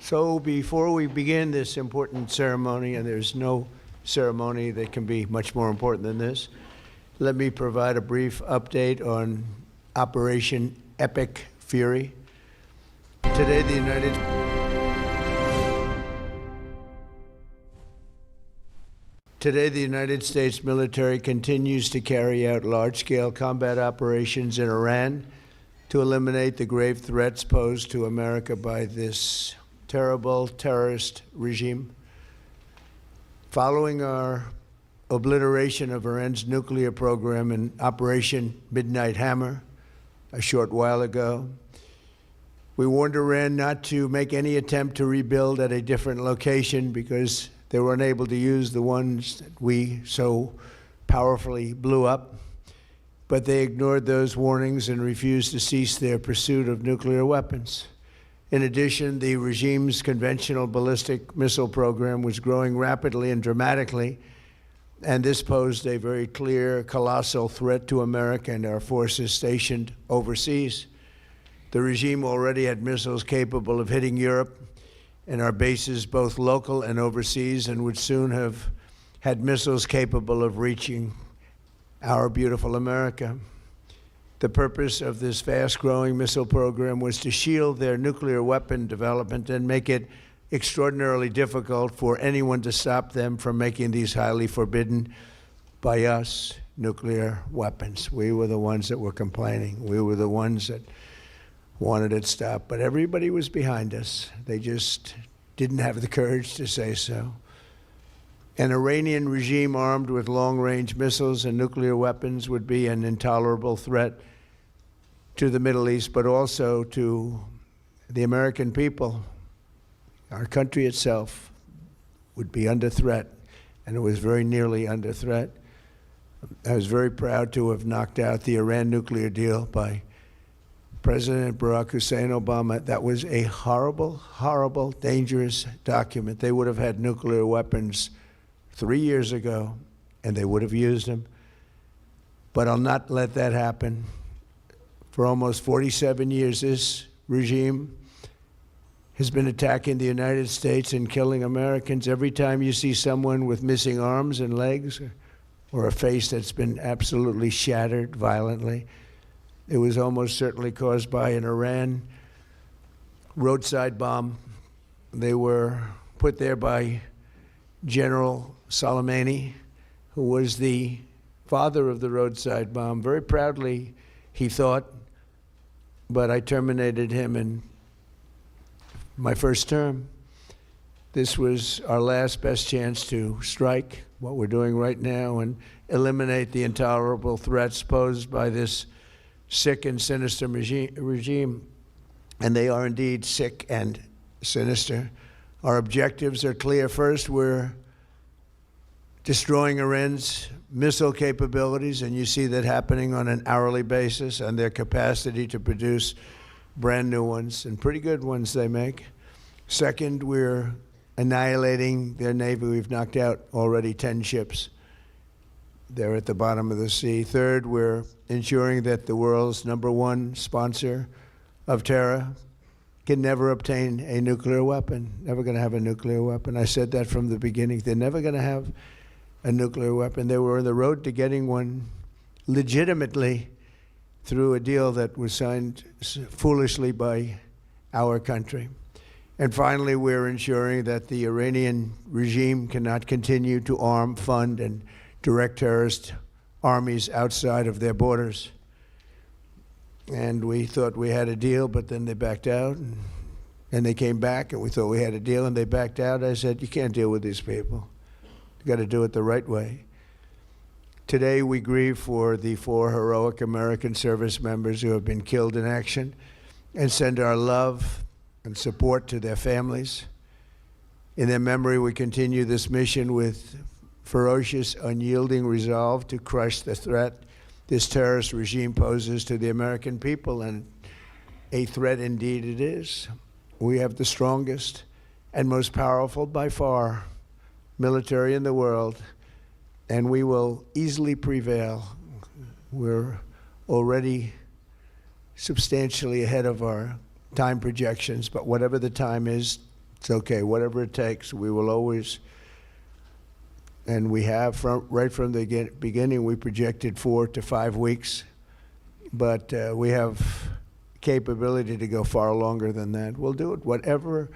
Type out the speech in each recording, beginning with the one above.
So before we begin this important ceremony, and there's no ceremony that can be much more important than this, let me provide a brief update on Operation Epic Fury. Today, the United States military continues to carry out large-scale combat operations in Iran to eliminate the grave threats posed to America by this terrible terrorist regime. Following our obliteration of Iran's nuclear program in Operation Midnight Hammer a short while ago, we warned Iran not to make any attempt to rebuild at a different location because they were unable to use the ones that we so powerfully blew up. But they ignored those warnings and refused to cease their pursuit of nuclear weapons. In addition, the regime's conventional ballistic missile program was growing rapidly and dramatically, and this posed a very clear, colossal threat to America and our forces stationed overseas. The regime already had missiles capable of hitting Europe and our bases, both local and overseas, and would soon have had missiles capable of reaching our beautiful America. The purpose of this fast-growing missile program was to shield their nuclear weapon development and make it extraordinarily difficult for anyone to stop them from making these highly forbidden by us nuclear weapons. We were the ones that were complaining. We were the ones that wanted it stopped. But everybody was behind us. They just didn't have the courage to say so. An Iranian regime armed with long-range missiles and nuclear weapons would be an intolerable threat to the Middle East, but also to the American people. Our country itself would be under threat, and it was very nearly under threat. I was very proud to have knocked out the Iran nuclear deal by President Barack Hussein Obama. That was a horrible, horrible, dangerous document. They would have had nuclear weapons 3 years ago, and they would have used them. But I'll not let that happen. For almost 47 years, this regime has been attacking the United States and killing Americans. Every time you see someone with missing arms and legs or a face that's been absolutely shattered violently, it was almost certainly caused by an Iran roadside bomb. They were put there by General Soleimani, who was the father of the roadside bomb. Very proudly, he thought, but I terminated him in my first term. This was our last best chance to strike what we're doing right now and eliminate the intolerable threats posed by this sick and sinister regime. And they are indeed sick and sinister. Our objectives are clear. First, we're destroying Iran's missile capabilities, and you see that happening on an hourly basis, and their capacity to produce brand new ones, and pretty good ones they make. Second, we're annihilating their Navy. We've knocked out already 10 ships. They're at the bottom of the sea. Third, we're ensuring that the world's #1 sponsor of terror can never obtain a nuclear weapon, never going to have a nuclear weapon. I said that from the beginning. They're never going to have a nuclear weapon. They were on the road to getting one legitimately through a deal that was signed foolishly by our country. And finally, we're ensuring that the Iranian regime cannot continue to arm, fund, and direct terrorist armies outside of their borders. And we thought we had a deal, but then they backed out. And they came back, and we thought we had a deal, and they backed out. I said, you can't deal with these people. You got to do it the right way. Today, we grieve for the 4 heroic American service members who have been killed in action and send our love and support to their families. In their memory, we continue this mission with ferocious, unyielding resolve to crush the threat this terrorist regime poses to the American people, and a threat indeed it is. We have the strongest and most powerful by far military in the world, and we will easily prevail. We're already substantially ahead of our time projections, but whatever the time is, It's okay, whatever it takes. We will always, and we have right from the beginning, we projected 4 to 5 weeks, but we have capability to go far longer than that. We'll do it. Whatever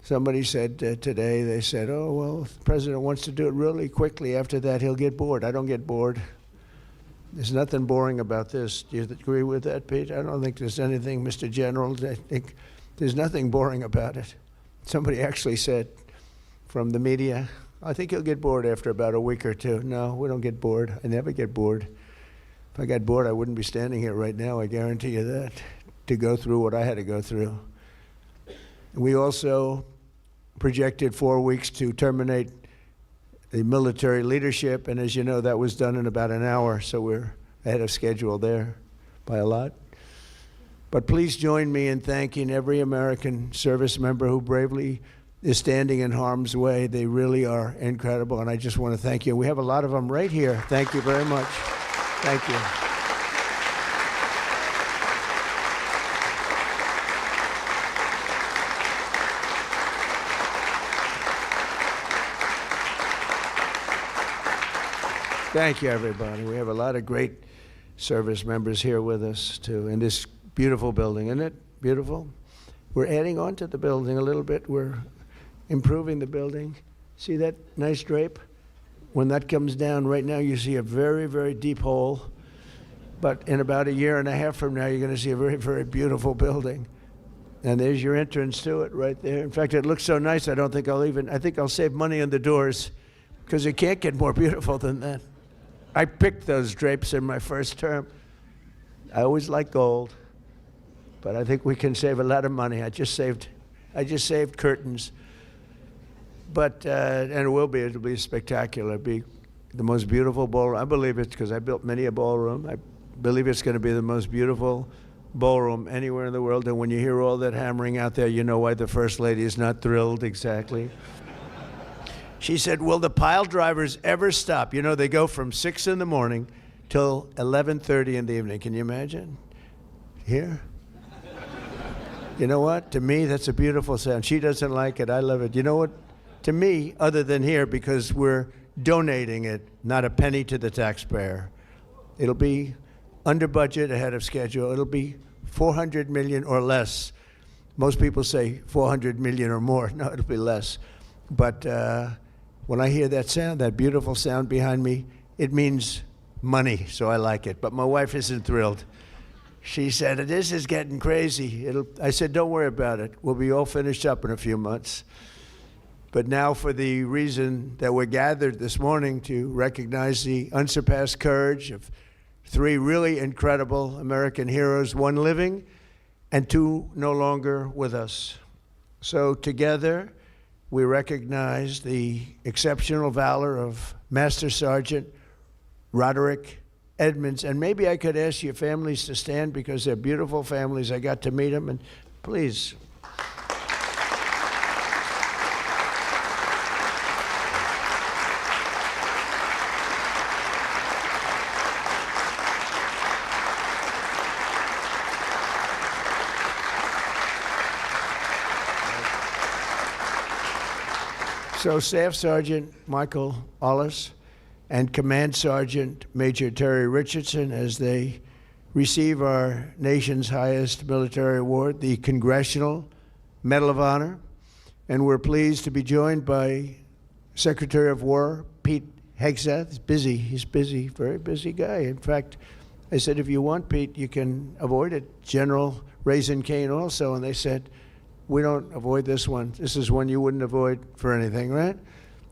somebody said today, they said, oh, well, if the president wants to do it really quickly, after that he'll get bored. I don't get bored. There's nothing boring about this. Do you agree with that, Pete? I don't think there's anything, Mr. General, I think there's nothing boring about it. Somebody actually said from the media, I think he'll get bored after about a week or two. No, we don't get bored. I never get bored. If I got bored, I wouldn't be standing here right now, I guarantee you that, to go through what I had to go through. We also projected 4 weeks to terminate the military leadership, and as you know, that was done in about an hour, so we're ahead of schedule there by a lot. But please join me in thanking every American service member who bravely is standing in harm's way. They really are incredible, and I just want to thank you. We have a lot of them right here. Thank you very much. Thank you. Thank you, everybody. We have a lot of great service members here with us, too, in this beautiful building. Isn't it beautiful? We're adding on to the building a little bit. We're improving the building. See that nice drape? When that comes down, right now you see a very, very deep hole. But in about a year and a half from now, you're going to see a very, very beautiful building. And there's your entrance to it right there. In fact, it looks so nice, I think I'll save money on the doors, because it can't get more beautiful than that. I picked those drapes in my first term. I always like gold, but I think we can save a lot of money. I just saved curtains. But, and it'll be spectacular. It'll be the most beautiful ballroom. I believe it's because I built many a ballroom. I believe it's going to be the most beautiful ballroom anywhere in the world. And when you hear all that hammering out there, you know why the First Lady is not thrilled exactly. She said, will the pile drivers ever stop? You know, they go from 6 in the morning till 11:30 in the evening. Can you imagine? Here? You know what? To me, that's a beautiful sound. She doesn't like it. I love it. You know what? To me, other than here, because we're donating it, not a penny to the taxpayer. It'll be under budget, ahead of schedule. It'll be $400 million or less. Most people say $400 million or more. No, it'll be less. But when I hear that sound, that beautiful sound behind me, it means money, so I like it. But my wife isn't thrilled. She said, this is getting crazy. I said, don't worry about it. We'll be all finished up in a few months. But now for the reason that we're gathered this morning to recognize the unsurpassed courage of 3 really incredible American heroes, 1 living and 2 no longer with us. So together, we recognize the exceptional valor of Master Sergeant Roderick Edmonds. And maybe I could ask your families to stand, because they're beautiful families. I got to meet them, and please. So Staff Sergeant Michael Ollis and Command Sergeant Major Terry Richardson, as they receive our nation's highest military award, the Congressional Medal of Honor. And we're pleased to be joined by Secretary of War Pete Hegseth. He's busy, very busy guy. In fact, I said, if you want, Pete, you can avoid it. General Raisin Cane also, and they said, we don't avoid this one. This is one you wouldn't avoid for anything, right?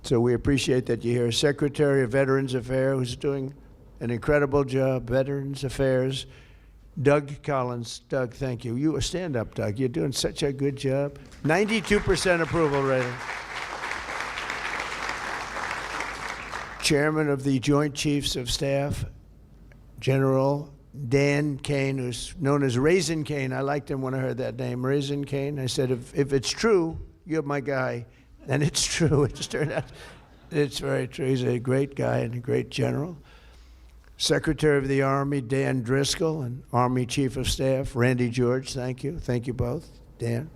So we appreciate that you're here. Secretary of Veterans Affairs, who's doing an incredible job, Veterans Affairs, Doug Collins. Doug, thank you. You stand up, Doug. You're doing such a good job. 92% approval rating. Chairman of the Joint Chiefs of Staff, General Dan Kane, who's known as Raisin Kane. I liked him when I heard that name, Raisin Kane. I said, if it's true, you're my guy. And it's true. It just turned out it's very true. He's a great guy and a great general. Secretary of the Army, Dan Driscoll, and Army Chief of Staff, Randy George. Thank you. Thank you both, Dan.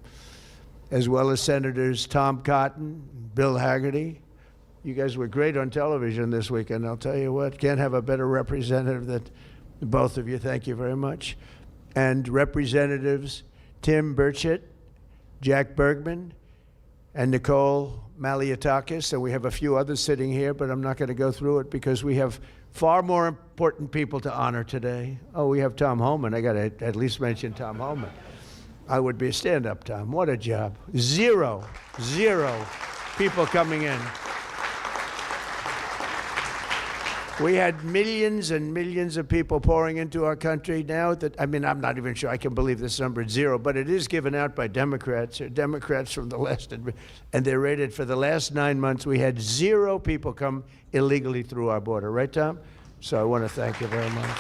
as well as Senators Tom Cotton, Bill Hagerty. You guys were great on television this weekend. I'll tell you what, can't have a better representative than both of you. Thank you very much. And Representatives Tim Burchett, Jack Bergman, and Nicole Maliotakis. And we have a few others sitting here, but I'm not going to go through it because we have far more important people to honor today. Oh, we have Tom Homan. I got to at least mention Tom Homan. I would be a stand-up, Tom. What a job. Zero people coming in. We had millions and millions of people pouring into our country now that, I mean, I'm not even sure I can believe this number is zero, but it is given out by Democrats. Democrats from the left, and they're rated for the last 9 months. We had 0 people come illegally through our border. Right, Tom? So I want to thank you very much.